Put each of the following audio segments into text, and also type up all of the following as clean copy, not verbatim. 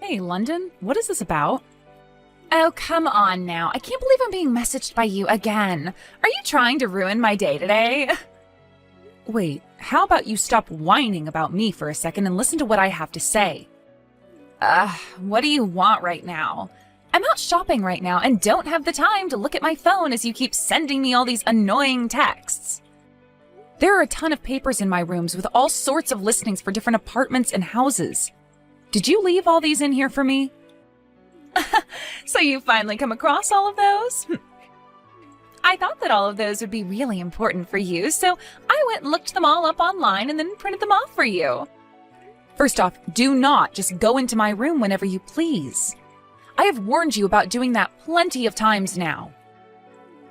Hey, London, what is this about? Oh, come on now. I can't believe I'm being messaged by you again. Are you trying to ruin my day today? Wait, how about you stop whining about me for a second and listen to what I have to say? What do you want right now? I'm out shopping right now and don't have the time to look at my phone as you keep sending me all these annoying texts. There are a ton of papers in my rooms with all sorts of listings for different apartments and houses. Did you leave all these in here for me? So you finally come across all of those? I thought that all of those would be really important for you, so I went and looked them all up online and then printed them off for you. First off, do not just go into my room whenever you please. I have warned you about doing that plenty of times now.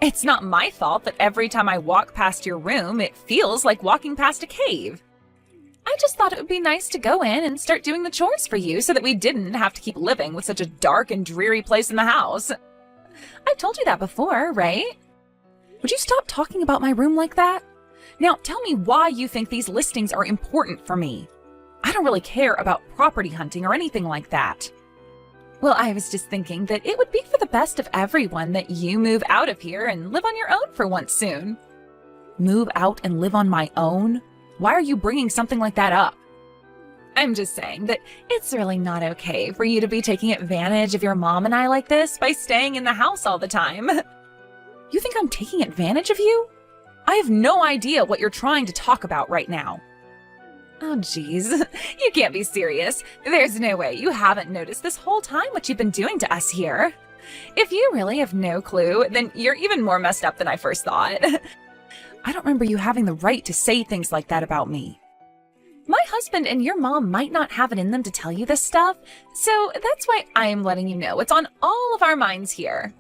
It's not my fault that every time I walk past your room, it feels like walking past a cave. I just thought it would be nice to go in and start doing the chores for you so that we didn't have to keep living with such a dark and dreary place in the house. I've told you that before, right? Would you stop talking about my room like that? Now tell me why you think these listings are important for me. I don't really care about property hunting or anything like that. Well, I was just thinking that it would be for the best of everyone that you move out of here and live on your own for once soon. Move out and live on my own? Why are you bringing something like that up? I'm just saying that it's really not okay for you to be taking advantage of your mom and I like this by staying in the house all the time. You think I'm taking advantage of you? I have no idea what you're trying to talk about right now. Oh, geez. You can't be serious. There's no way you haven't noticed this whole time what you've been doing to us here. If you really have no clue, then you're even more messed up than I first thought. I don't remember you having the right to say things like that about me. My husband and your mom might not have it in them to tell you this stuff, so that's why I'm letting you know it's on all of our minds here.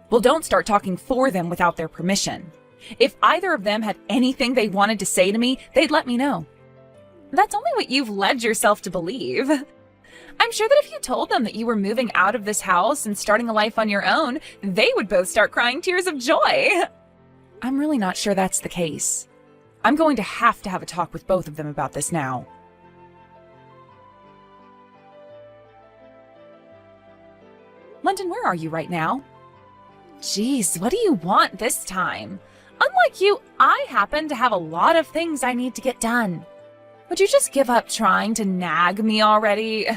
Well, don't start talking for them without their permission. If either of them had anything they wanted to say to me, they'd let me know. That's only what you've led yourself to believe. I'm sure that if you told them that you were moving out of this house and starting a life on your own, they would both start crying tears of joy. I'm really not sure that's the case. I'm going to have a talk with both of them about this now. London, where are you right now? Jeez, what do you want this time? Unlike you, I happen to have a lot of things I need to get done. Would you just give up trying to nag me already?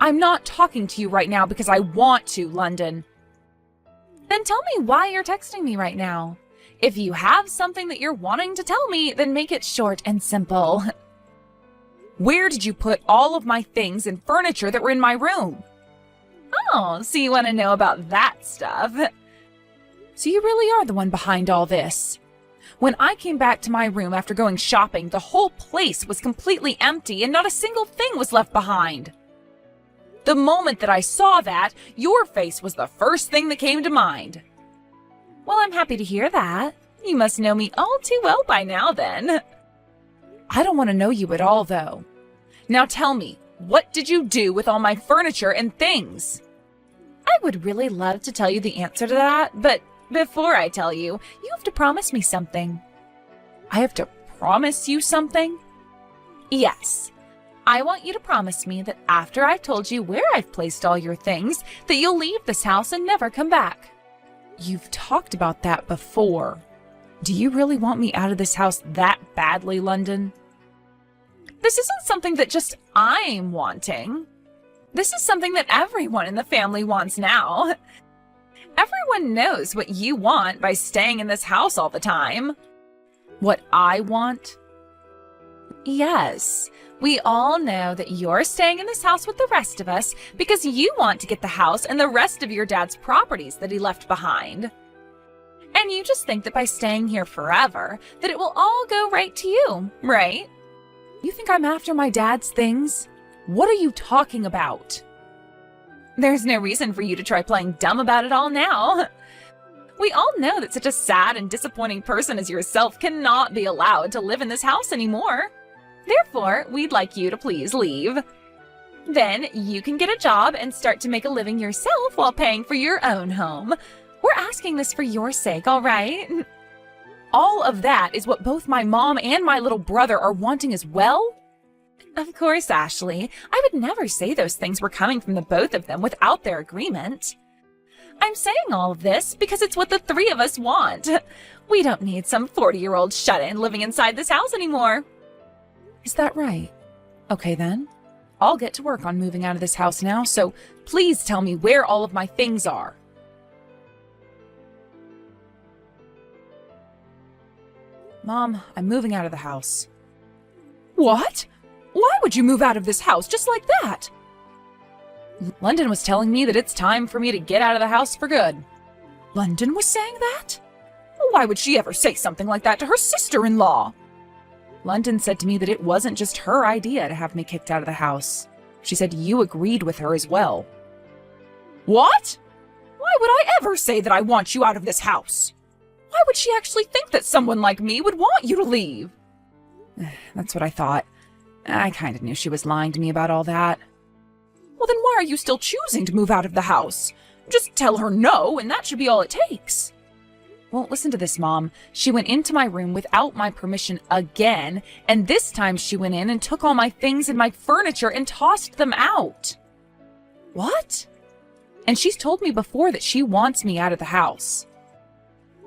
I'm not talking to you right now because I want to, London. Then tell me why you're texting me right now. If you have something that you're wanting to tell me, then make it short and simple. Where did you put all of my things and furniture that were in my room? Oh, so you want to know about that stuff. So you really are the one behind all this. When I came back to my room after going shopping, the whole place was completely empty and not a single thing was left behind. The moment that I saw that, your face was the first thing that came to mind. Well, I'm happy to hear that. You must know me all too well by now, then. I don't want to know you at all, though. Now tell me, what did you do with all my furniture and things? I would really love to tell you the answer to that, but before I tell you, you have to promise me something. I have to promise you something? Yes. I want you to promise me that after I've told you where I've placed all your things, that you'll leave this house and never come back. You've talked about that before. Do you really want me out of this house that badly, London? This isn't something that just I'm wanting. This is something that everyone in the family wants now. Everyone knows what you want by staying in this house all the time. What I want? Yes. We all know that you're staying in this house with the rest of us because you want to get the house and the rest of your dad's properties that he left behind. And you just think that by staying here forever, that it will all go right to you, right? You think I'm after my dad's things? What are you talking about? There's no reason for you to try playing dumb about it all now. We all know that such a sad and disappointing person as yourself cannot be allowed to live in this house anymore. Therefore, we'd like you to please leave. Then you can get a job and start to make a living yourself while paying for your own home. We're asking this for your sake, all right? All of that is what both my mom and my little brother are wanting as well? Of course, Ashley. I would never say those things were coming from the both of them without their agreement. I'm saying all of this because it's what the three of us want. We don't need some 40-year-old shut-in living inside this house anymore. Is that right? Okay then. I'll get to work on moving out of this house now, so please tell me where all of my things are. Mom, I'm moving out of the house. What? Why would you move out of this house just like that? London was telling me that it's time for me to get out of the house for good. London was saying that? Why would she ever say something like that to her sister-in-law? London said to me that it wasn't just her idea to have me kicked out of the house. She said you agreed with her as well. What? Why would I ever say that I want you out of this house? Why would she actually think that someone like me would want you to leave? That's what I thought. I kind of knew she was lying to me about all that. Well, then why are you still choosing to move out of the house? Just tell her no, and that should be all it takes. Well, listen to this, Mom. She went into my room without my permission again, and this time she went in and took all my things and my furniture and tossed them out. What? And she's told me before that she wants me out of the house.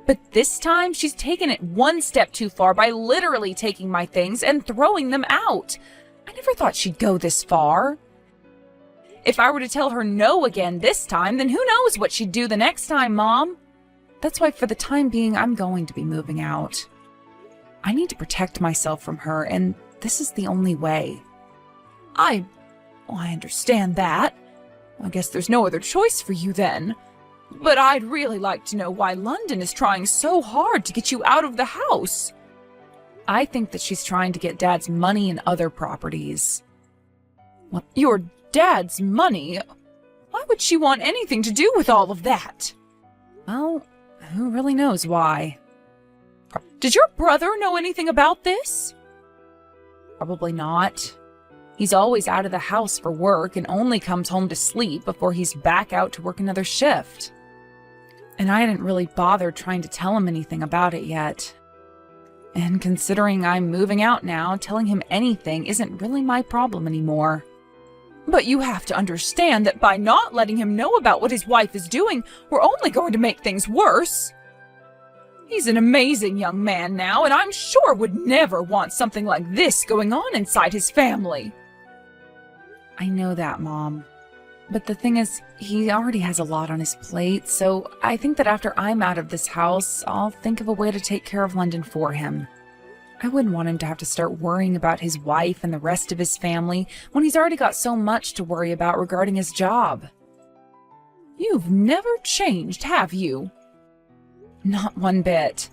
But this time, she's taken it one step too far by literally taking my things and throwing them out. I never thought she'd go this far. If I were to tell her no again this time, then who knows what she'd do the next time, Mom? That's why for the time being, I'm going to be moving out. I need to protect myself from her, and this is the only way. I understand that. I guess there's no other choice for you then. But I'd really like to know why London is trying so hard to get you out of the house. I think that she's trying to get Dad's money and other properties. What? Your Dad's money? Why would she want anything to do with all of that? Well, who really knows why? Did your brother know anything about this? Probably not. He's always out of the house for work and only comes home to sleep before he's back out to work another shift. And I hadn't really bothered trying to tell him anything about it yet. And considering I'm moving out now, telling him anything isn't really my problem anymore. But you have to understand that by not letting him know about what his wife is doing, we're only going to make things worse. He's an amazing young man now, and I'm sure would never want something like this going on inside his family. I know that, Mom. But the thing is, he already has a lot on his plate, so I think that after I'm out of this house, I'll think of a way to take care of London for him. I wouldn't want him to have to start worrying about his wife and the rest of his family when he's already got so much to worry about regarding his job. You've never changed, have you? Not one bit.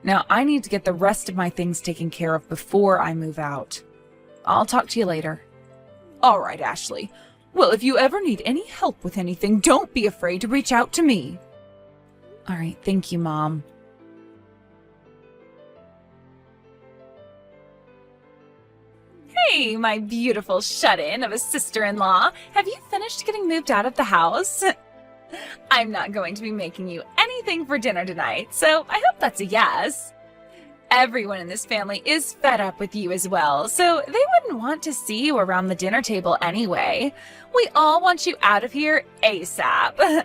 Now, I need to get the rest of my things taken care of before I move out. I'll talk to you later. All right, Ashley. Well, if you ever need any help with anything, don't be afraid to reach out to me. All right, thank you, Mom. Hey, my beautiful shut-in of a sister-in-law. Have you finished getting moved out of the house? I'm not going to be making you anything for dinner tonight, so I hope that's a yes. Everyone in this family is fed up with you as well, so they wouldn't want to see you around the dinner table anyway. We all want you out of here ASAP.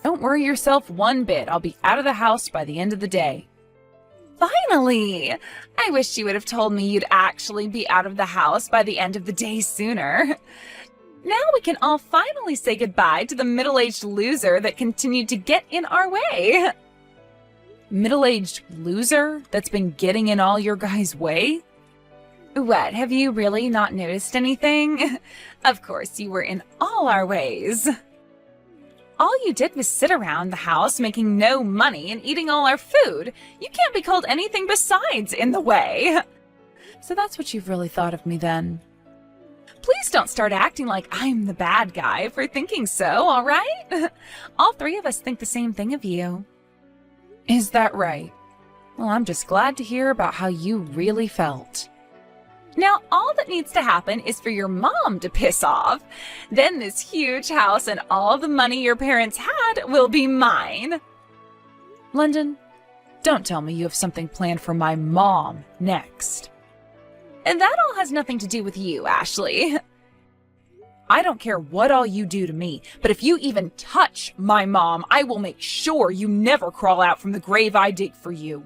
Don't worry yourself one bit. I'll be out of the house by the end of the day. Finally! I wish you would have told me you'd actually be out of the house by the end of the day sooner. Now we can all finally say goodbye to the middle-aged loser that continued to get in our way. Middle-aged loser that's been getting in all your guys' way? What, have you really not noticed anything? Of course you were in all our ways. All you did was sit around the house making no money and eating all our food. You can't be called anything besides in the way. So that's what you've really thought of me then? Please don't start acting like I'm the bad guy for thinking so, all right? All three of us think the same thing of you. Is that right? Well, I'm just glad to hear about how you really felt. Now, all that needs to happen is for your mom to piss off. Then this huge house and all the money your parents had will be mine. London, don't tell me you have something planned for my mom next. And that all has nothing to do with you, Ashley. I don't care what all you do to me, but if you even touch my mom, I will make sure you never crawl out from the grave I dig for you.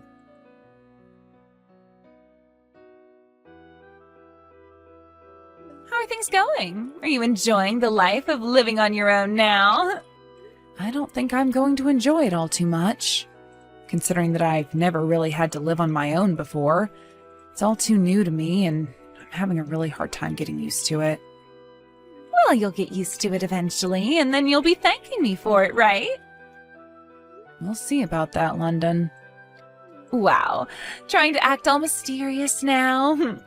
How are things going? Are you enjoying the life of living on your own now? I don't think I'm going to enjoy it all too much. Considering that I've never really had to live on my own before. It's all too new to me, and I'm having a really hard time getting used to it. Well, you'll get used to it eventually, and then you'll be thanking me for it, right? We'll see about that, London. Wow, trying to act all mysterious now.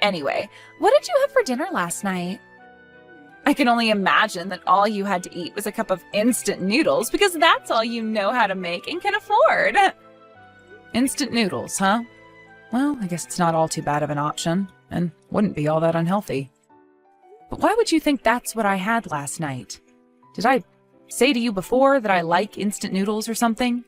Anyway, what did you have for dinner last night? I can only imagine that all you had to eat was a cup of instant noodles because that's all you know how to make and can afford. Instant noodles, huh? Well, I guess it's not all too bad of an option, and wouldn't be all that unhealthy. But why would you think that's what I had last night? Did I say to you before that I like instant noodles or something?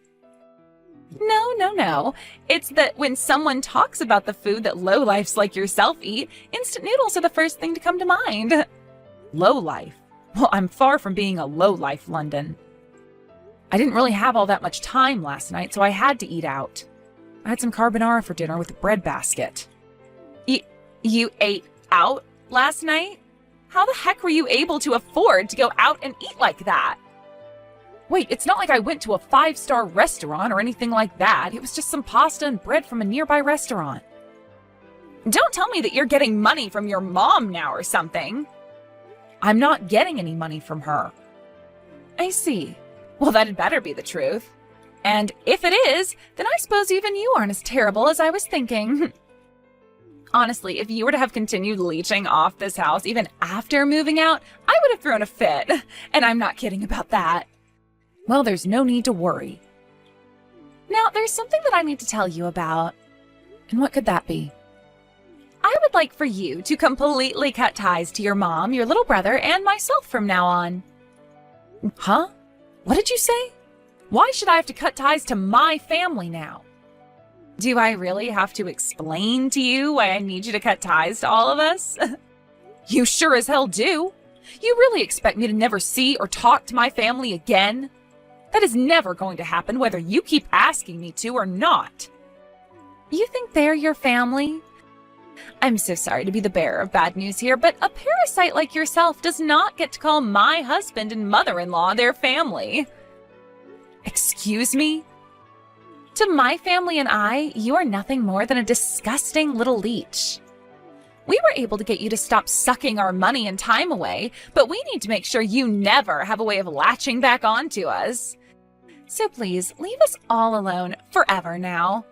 No. It's that when someone talks about the food that lowlifes like yourself eat, instant noodles are the first thing to come to mind. Lowlife? Well, I'm far from being a lowlife, London. I didn't really have all that much time last night, so I had to eat out. I had some carbonara for dinner with a bread basket. You ate out last night? How the heck were you able to afford to go out and eat like that? Wait, it's not like I went to a 5-star restaurant or anything like that. It was just some pasta and bread from a nearby restaurant. Don't tell me that you're getting money from your mom now or something. I'm not getting any money from her. I see. Well, that'd better be the truth. And if it is, then I suppose even you aren't as terrible as I was thinking. Honestly, if you were to have continued leeching off this house even after moving out, I would have thrown a fit. And I'm not kidding about that. Well, there's no need to worry. Now, there's something that I need to tell you about. And what could that be? I would like for you to completely cut ties to your mom, your little brother, and myself from now on. Huh? What did you say? Why should I have to cut ties to my family now? Do I really have to explain to you why I need you to cut ties to all of us? You sure as hell do. You really expect me to never see or talk to my family again? That is never going to happen whether you keep asking me to or not. You think they're your family? I'm so sorry to be the bearer of bad news here, but a parasite like yourself does not get to call my husband and mother-in-law their family. Excuse me? To my family and I, you are nothing more than a disgusting little leech. We were able to get you to stop sucking our money and time away, but we need to make sure you never have a way of latching back onto us. So please, leave us all alone forever now.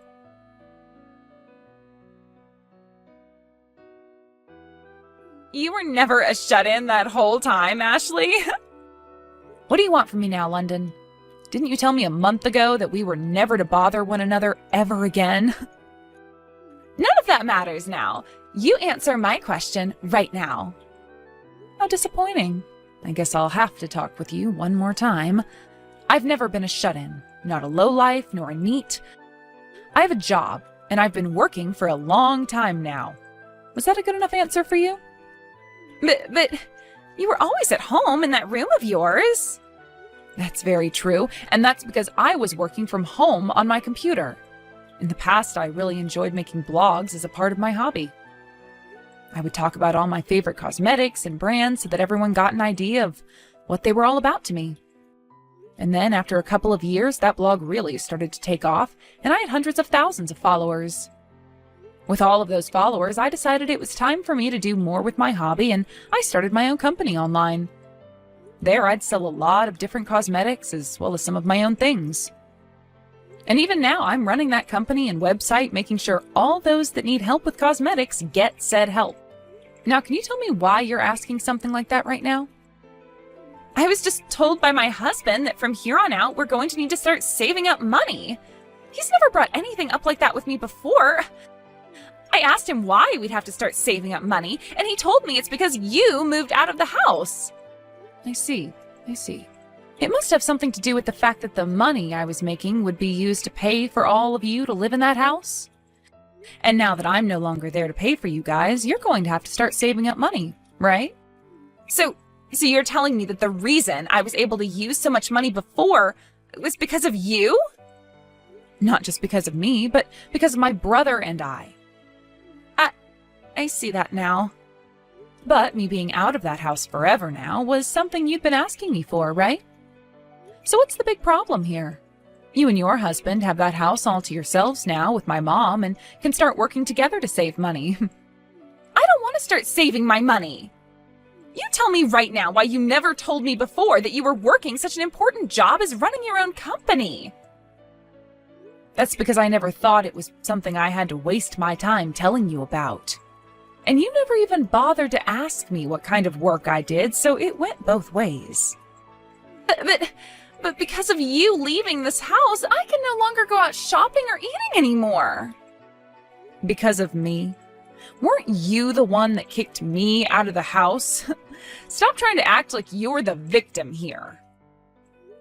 You were never a shut-in that whole time, Ashley. What do you want from me now, London? Didn't you tell me a month ago that we were never to bother one another ever again? None of that matters now. You answer my question right now. How disappointing. I guess I'll have to talk with you one more time. I've never been a shut-in, not a lowlife nor a neat. I have a job, and I've been working for a long time now. Was that a good enough answer for you? But you were always at home in that room of yours. That's very true, and that's because I was working from home on my computer. In the past, I really enjoyed making blogs as a part of my hobby. I would talk about all my favorite cosmetics and brands so that everyone got an idea of what they were all about to me. And then after a couple of years, that blog really started to take off, and I had hundreds of thousands of followers. With all of those followers, I decided it was time for me to do more with my hobby, and I started my own company online. There, I'd sell a lot of different cosmetics as well as some of my own things. And even now, I'm running that company and website, making sure all those that need help with cosmetics get said help. Now, can you tell me why you're asking something like that right now? I was just told by my husband that from here on out, we're going to need to start saving up money. He's never brought anything up like that with me before. I asked him why we'd have to start saving up money, and he told me it's because you moved out of the house. I see. It must have something to do with the fact that the money I was making would be used to pay for all of you to live in that house? And now that I'm no longer there to pay for you guys, you're going to have to start saving up money, right? So you're telling me that the reason I was able to use so much money before was because of you? Not just because of me, but because of my brother and I. I see that now. But me being out of that house forever now was something you'd been asking me for, right? So what's the big problem here? You and your husband have that house all to yourselves now with my mom and can start working together to save money. I don't want to start saving my money. You tell me right now why you never told me before that you were working such an important job as running your own company. That's because I never thought it was something I had to waste my time telling you about. And you never even bothered to ask me what kind of work I did, so it went both ways. But because of you leaving this house, I can no longer go out shopping or eating anymore. Because of me? Weren't you the one that kicked me out of the house? Stop trying to act like you're the victim here.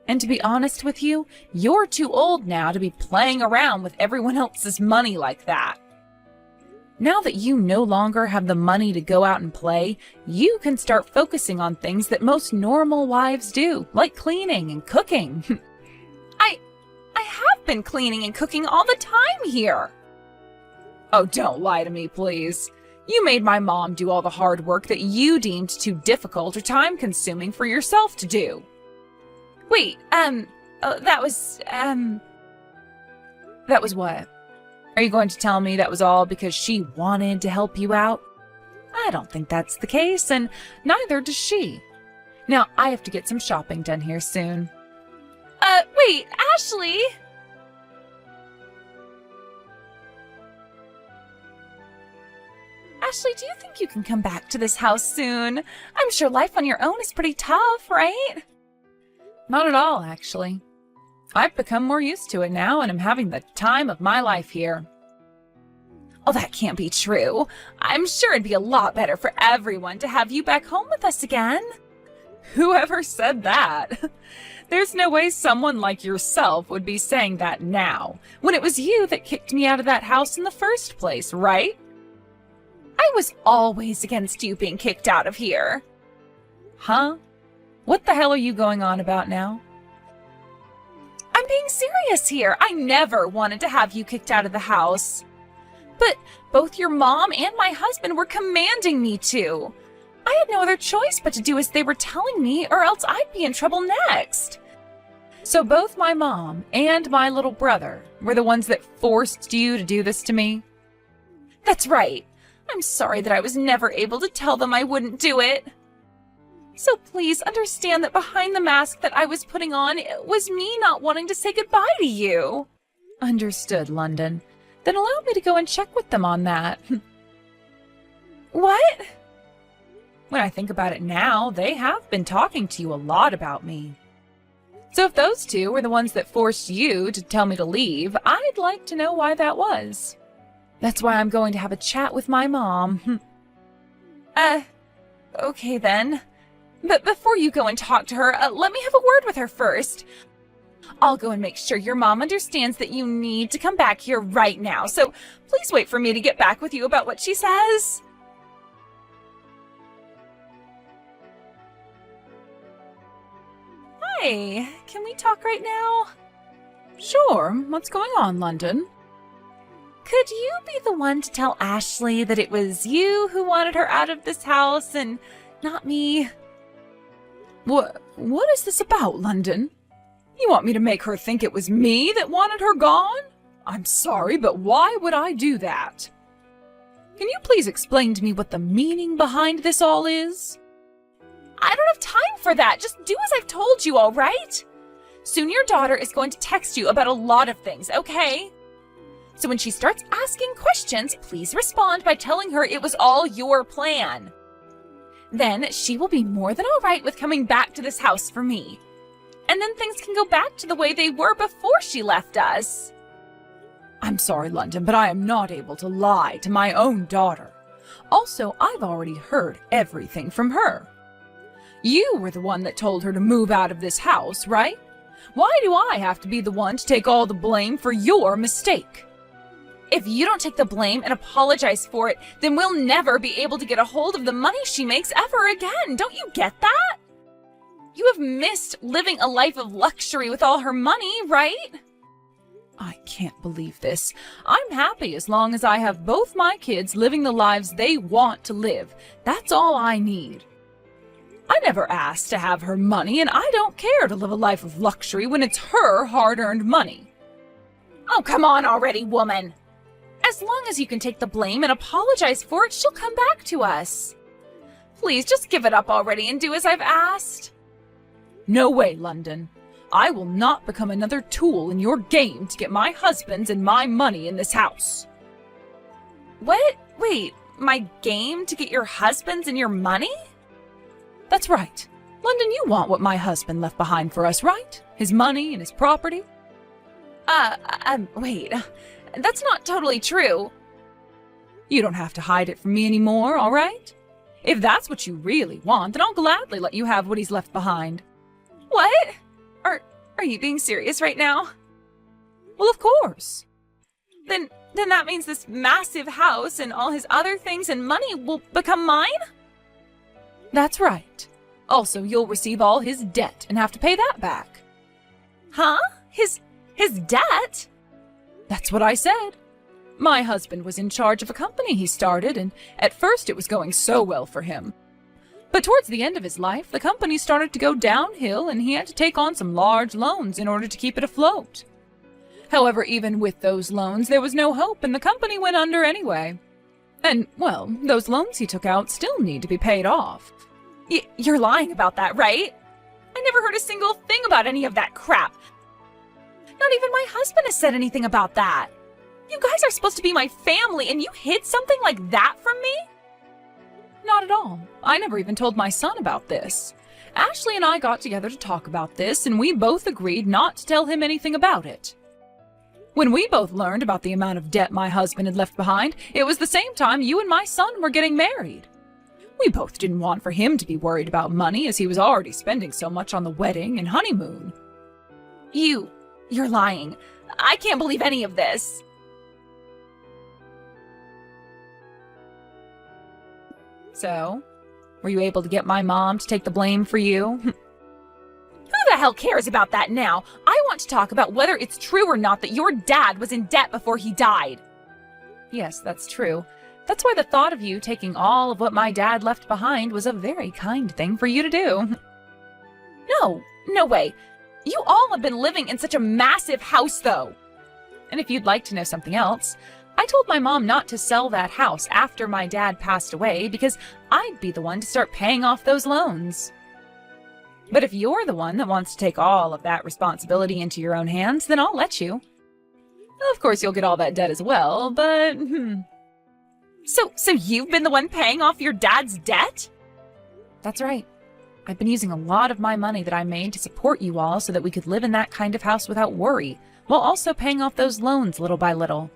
And to be honest with you, you're too old now to be playing around with everyone else's money like that. Now that you no longer have the money to go out and play, you can start focusing on things that most normal wives do, like cleaning and cooking. I have been cleaning and cooking all the time here. Oh, don't lie to me, please. You made my mom do all the hard work that you deemed too difficult or time-consuming for yourself to do. Wait, that was what? Are you going to tell me that was all because she wanted to help you out? I don't think that's the case, and neither does she. Now, I have to get some shopping done here soon. Wait, Ashley! Ashley, do you think you can come back to this house soon? I'm sure life on your own is pretty tough, right? Not at all, actually. I've become more used to it now, and I'm having the time of my life here. Oh, that can't be true. I'm sure it'd be a lot better for everyone to have you back home with us again. Whoever said that? There's no way someone like yourself would be saying that now, when it was you that kicked me out of that house in the first place, right? I was always against you being kicked out of here. Huh? What the hell are you going on about now? I'm being serious here. I never wanted to have you kicked out of the house. But both your mom and my husband were commanding me to. I had no other choice but to do as they were telling me, or else I'd be in trouble next. So both my mom and my little brother were the ones that forced you to do this to me? That's right. I'm sorry that I was never able to tell them I wouldn't do it. So please understand that behind the mask that I was putting on, it was me not wanting to say goodbye to you. Understood, London. Then allow me to go and check with them on that. What? When I think about it now, they have been talking to you a lot about me. So if those two were the ones that forced you to tell me to leave, I'd like to know why that was. That's why I'm going to have a chat with my mom. Okay then. But before you go and talk to her, let me have a word with her first. I'll go and make sure your mom understands that you need to come back here right now, so please wait for me to get back with you about what she says. Hi, can we talk right now? Sure, what's going on, London? Could you be the one to tell Ashley that it was you who wanted her out of this house and not me? What is this about, London? You want me to make her think it was me that wanted her gone? I'm sorry, but why would I do that? Can you please explain to me what the meaning behind this all is? I don't have time for that. Just do as I've told you, all right? Soon your daughter is going to text you about a lot of things, okay? So when she starts asking questions, please respond by telling her it was all your plan. Then she will be more than all right with coming back to this house for me. And then things can go back to the way they were before she left us. I'm sorry, London, but I am not able to lie to my own daughter. Also, I've already heard everything from her. You were the one that told her to move out of this house, right? Why do I have to be the one to take all the blame for your mistake? If you don't take the blame and apologize for it, then we'll never be able to get a hold of the money she makes ever again. Don't you get that? You have missed living a life of luxury with all her money, right? I can't believe this. I'm happy as long as I have both my kids living the lives they want to live. That's all I need. I never asked to have her money, and I don't care to live a life of luxury when it's her hard-earned money. Oh, come on already, woman. As long as you can take the blame and apologize for it, she'll come back to us. Please, just give it up already and do as I've asked. No way, London. I will not become another tool in your game to get my husband's and my money in this house. What? Wait, my game to get your husband's and your money? That's right. London, you want what my husband left behind for us, right? His money and his property? Wait. That's not totally true. You don't have to hide it from me anymore, all right? If that's what you really want, then I'll gladly let you have what he's left behind. What? Are you being serious right now? Well, of course. Then that means this massive house and all his other things and money will become mine? That's right. Also, you'll receive all his debt and have to pay that back. Huh? His debt? That's what I said. My husband was in charge of a company he started, and at first it was going so well for him. But towards the end of his life, the company started to go downhill, and he had to take on some large loans in order to keep it afloat. However, even with those loans, there was no hope, and the company went under anyway. And, well, those loans he took out still need to be paid off. You're lying about that, right? I never heard a single thing about any of that crap. Not even my husband has said anything about that. You guys are supposed to be my family, and you hid something like that from me? Not at all. I never even told my son about this. Ashley and I got together to talk about this, and we both agreed not to tell him anything about it. When we both learned about the amount of debt my husband had left behind, it was the same time you and my son were getting married. We both didn't want for him to be worried about money, as he was already spending so much on the wedding and honeymoon. You're lying. I can't believe any of this. So, were you able to get my mom to take the blame for you? Who the hell cares about that now? I want to talk about whether it's true or not that your dad was in debt before he died. Yes, that's true. That's why the thought of you taking all of what my dad left behind was a very kind thing for you to do. No way. You all have been living in such a massive house, though. And if you'd like to know something else, I told my mom not to sell that house after my dad passed away because I'd be the one to start paying off those loans. But if you're the one that wants to take all of that responsibility into your own hands, then I'll let you. Of course, you'll get all that debt as well, but... So you've been the one paying off your dad's debt? That's right. I've been using a lot of my money that I made to support you all so that we could live in that kind of house without worry, while also paying off those loans little by little.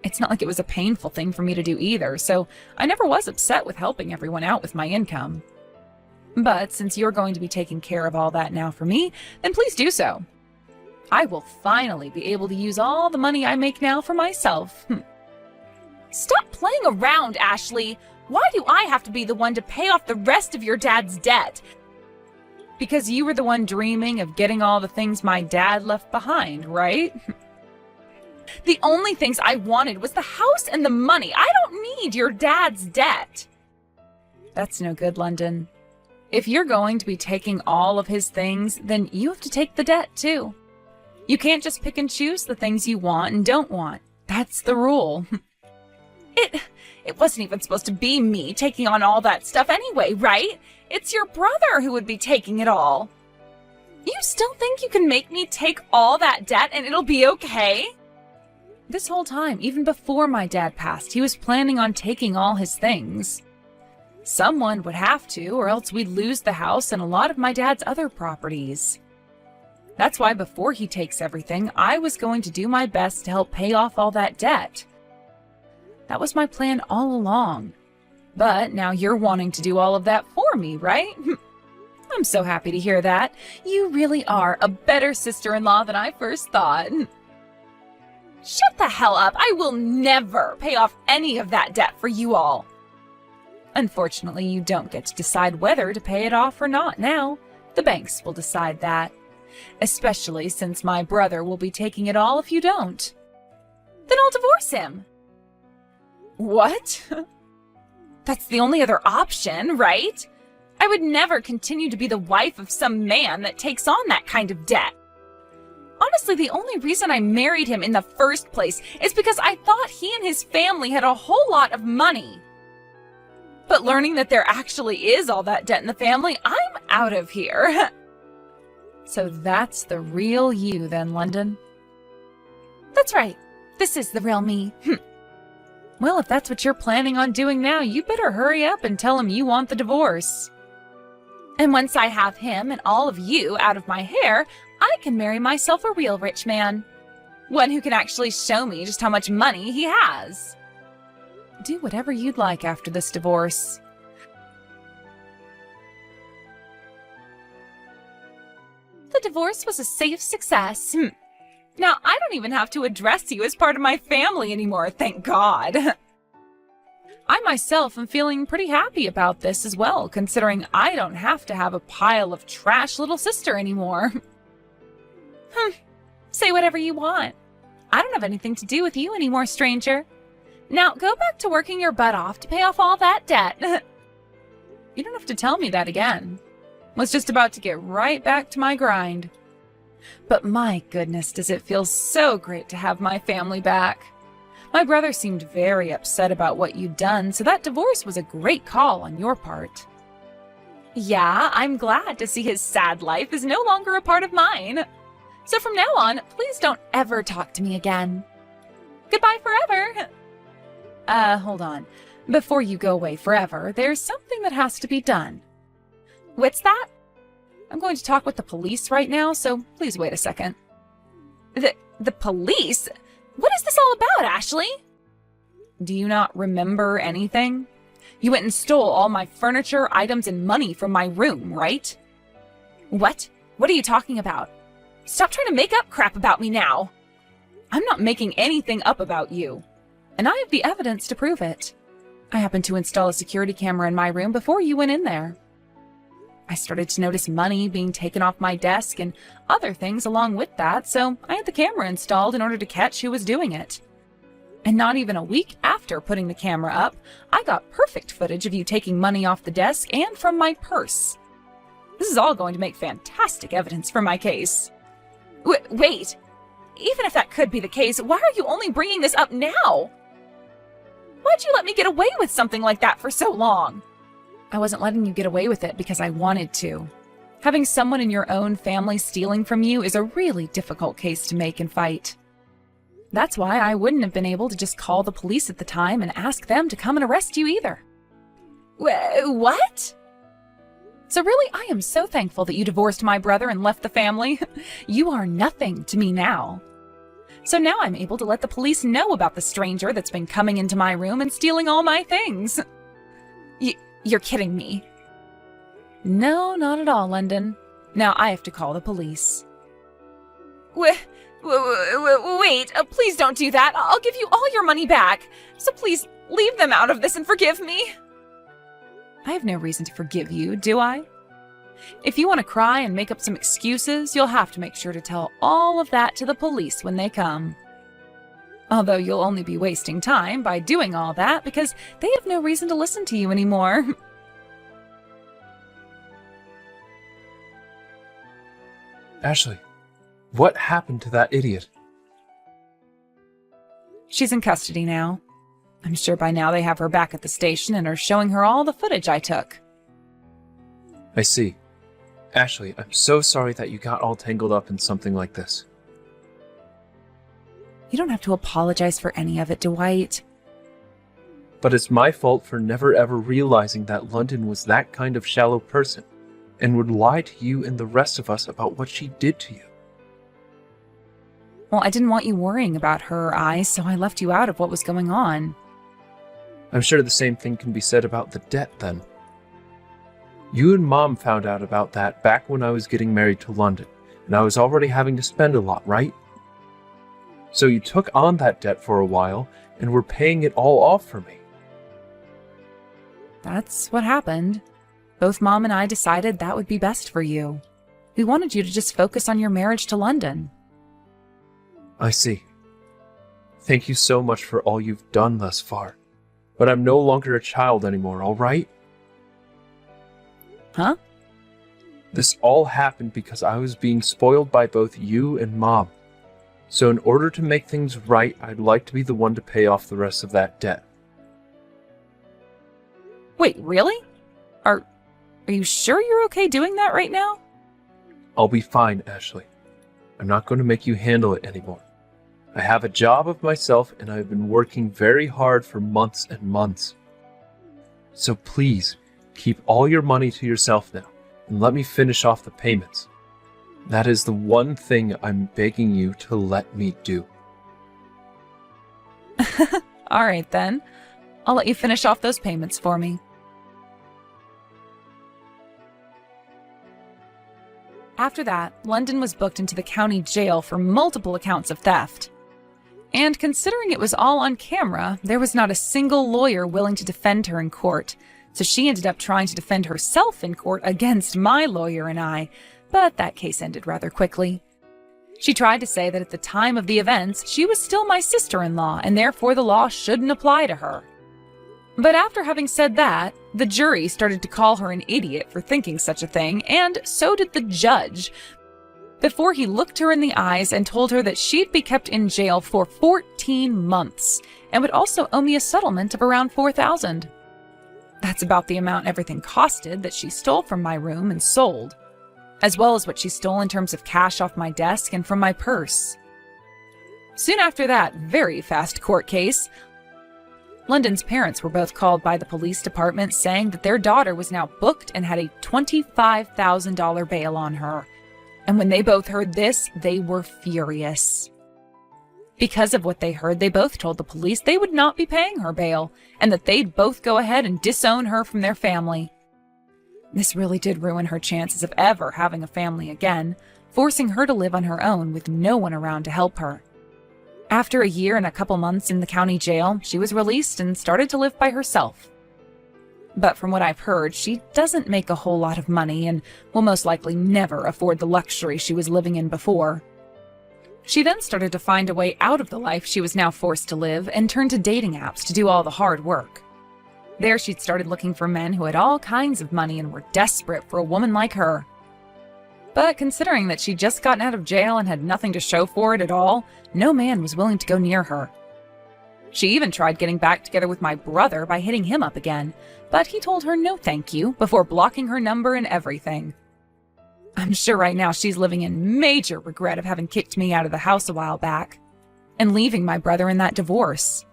It's not like it was a painful thing for me to do either, so I never was upset with helping everyone out with my income. But since you're going to be taking care of all that now for me, then please do so. I will finally be able to use all the money I make now for myself. Stop playing around, Ashley. Why do I have to be the one to pay off the rest of your dad's debt? Because you were the one dreaming of getting all the things my dad left behind, right? The only things I wanted was the house and the money. I don't need your dad's debt. That's no good, London. If you're going to be taking all of his things, then you have to take the debt too. You can't just pick and choose the things you want and don't want. That's the rule. It wasn't even supposed to be me taking on all that stuff anyway, right? It's your brother who would be taking it all. You still think you can make me take all that debt and it'll be okay? This whole time, even before my dad passed, he was planning on taking all his things. Someone would have to, or else we'd lose the house and a lot of my dad's other properties. That's why before he takes everything, I was going to do my best to help pay off all that debt. That was my plan all along. But now you're wanting to do all of that for me, right? I'm so happy to hear that. You really are a better sister-in-law than I first thought. Shut the hell up! I will never pay off any of that debt for you all. Unfortunately, you don't get to decide whether to pay it off or not now. The banks will decide that. Especially since my brother will be taking it all if you don't. Then I'll divorce him. What? That's the only other option, right? I would never continue to be the wife of some man that takes on that kind of debt. Honestly, the only reason I married him in the first place is because I thought he and his family had a whole lot of money. But learning that there actually is all that debt in the family, I'm out of here. So that's the real you then, London? That's right. This is the real me. Well, if that's what you're planning on doing now, you better hurry up and tell him you want the divorce. And once I have him and all of you out of my hair, I can marry myself a real rich man. One who can actually show me just how much money he has. Do whatever you'd like after this divorce. The divorce was a safe success. Now, I don't even have to address you as part of my family anymore, thank God. I myself am feeling pretty happy about this as well, considering I don't have to have a pile of trash little sister anymore. Say whatever you want. I don't have anything to do with you anymore, stranger. Now, go back to working your butt off to pay off all that debt. You don't have to tell me that again. Was just about to get right back to my grind. But my goodness, does it feel so great to have my family back. My brother seemed very upset about what you'd done, so that divorce was a great call on your part. Yeah, I'm glad to see his sad life is no longer a part of mine. So from now on, please don't ever talk to me again. Goodbye forever. Hold on. Before you go away forever, there's something that has to be done. What's that? I'm going to talk with the police right now, so please wait a second. The police? What is this all about, Ashley? Do you not remember anything? You went and stole all my furniture, items, and money from my room, right? What? What are you talking about? Stop trying to make up crap about me now. I'm not making anything up about you. And I have the evidence to prove it. I happened to install a security camera in my room before you went in there. I started to notice money being taken off my desk and other things along with that, so I had the camera installed in order to catch who was doing it. And not even a week after putting the camera up, I got perfect footage of you taking money off the desk and from my purse. This is all going to make fantastic evidence for my case. Wait, even if that could be the case, why are you only bringing this up now? Why'd you let me get away with something like that for so long? I wasn't letting you get away with it because I wanted to. Having someone in your own family stealing from you is a really difficult case to make and fight. That's why I wouldn't have been able to just call the police at the time and ask them to come and arrest you either. What? So really, I am so thankful that you divorced my brother and left the family. You are nothing to me now. So now I'm able to let the police know about the stranger that's been coming into my room and stealing all my things. You're kidding me. No, not at all, London. Now I have to call the police. Wait, please don't do that. I'll give you all your money back. So please leave them out of this and forgive me. I have no reason to forgive you, do I? If you want to cry and make up some excuses, you'll have to make sure to tell all of that to the police when they come. Although you'll only be wasting time by doing all that because they have no reason to listen to you anymore. Ashley, what happened to that idiot? She's in custody now. I'm sure by now they have her back at the station and are showing her all the footage I took. I see. Ashley, I'm so sorry that you got all tangled up in something like this. You don't have to apologize for any of it, Dwight. But it's my fault for never ever realizing that London was that kind of shallow person and would lie to you and the rest of us about what she did to you. Well, I didn't want you worrying about her eyes, so I left you out of what was going on. I'm sure the same thing can be said about the debt then. You and Mom found out about that back when I was getting married to London, and I was already having to spend a lot, right? So you took on that debt for a while and were paying it all off for me. That's what happened. Both Mom and I decided that would be best for you. We wanted you to just focus on your marriage to London. I see. Thank you so much for all you've done thus far. But I'm no longer a child anymore, all right? Huh? This all happened because I was being spoiled by both you and Mom. So in order to make things right, I'd like to be the one to pay off the rest of that debt. Wait, really? Are you sure you're okay doing that right now? I'll be fine, Ashley. I'm not going to make you handle it anymore. I have a job of myself and I've been working very hard for months and months. So please, keep all your money to yourself now and let me finish off the payments. That is the one thing I'm begging you to let me do. All right, then. I'll let you finish off those payments for me. After that, London was booked into the county jail for multiple accounts of theft. And considering it was all on camera, there was not a single lawyer willing to defend her in court, so she ended up trying to defend herself in court against my lawyer and I, but that case ended rather quickly. She tried to say that at the time of the events, she was still my sister-in-law, and therefore the law shouldn't apply to her. But after having said that, the jury started to call her an idiot for thinking such a thing, and so did the judge, before he looked her in the eyes and told her that she'd be kept in jail for 14 months, and would also owe me a settlement of around $4,000. That's about the amount everything costed that she stole from my room and sold, as well as what she stole in terms of cash off my desk and from my purse. Soon after that very fast court case, London's parents were both called by the police department saying that their daughter was now booked and had a $25,000 bail on her. And when they both heard this, they were furious. Because of what they heard, they both told the police they would not be paying her bail, and that they'd both go ahead and disown her from their family. This really did ruin her chances of ever having a family again, forcing her to live on her own with no one around to help her. After a year and a couple months in the county jail, she was released and started to live by herself. But from what I've heard, she doesn't make a whole lot of money and will most likely never afford the luxury she was living in before. She then started to find a way out of the life she was now forced to live and turned to dating apps to do all the hard work. There she'd started looking for men who had all kinds of money and were desperate for a woman like her. But considering that she'd just gotten out of jail and had nothing to show for it at all, no man was willing to go near her. She even tried getting back together with my brother by hitting him up again, but he told her no thank you before blocking her number and everything. I'm sure right now she's living in major regret of having kicked me out of the house a while back and leaving my brother in that divorce.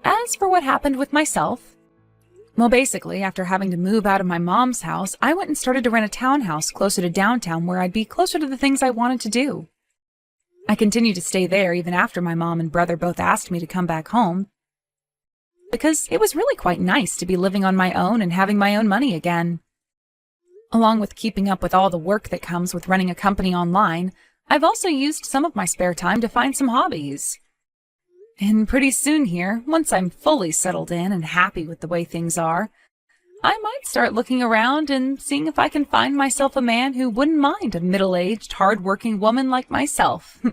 As for what happened with myself, well, basically, after having to move out of my mom's house, I went and started to rent a townhouse closer to downtown where I'd be closer to the things I wanted to do. I continued to stay there even after my mom and brother both asked me to come back home, because it was really quite nice to be living on my own and having my own money again. Along with keeping up with all the work that comes with running a company online, I've also used some of my spare time to find some hobbies. And pretty soon here, once I'm fully settled in and happy with the way things are, I might start looking around and seeing if I can find myself a man who wouldn't mind a middle-aged, hard-working woman like myself.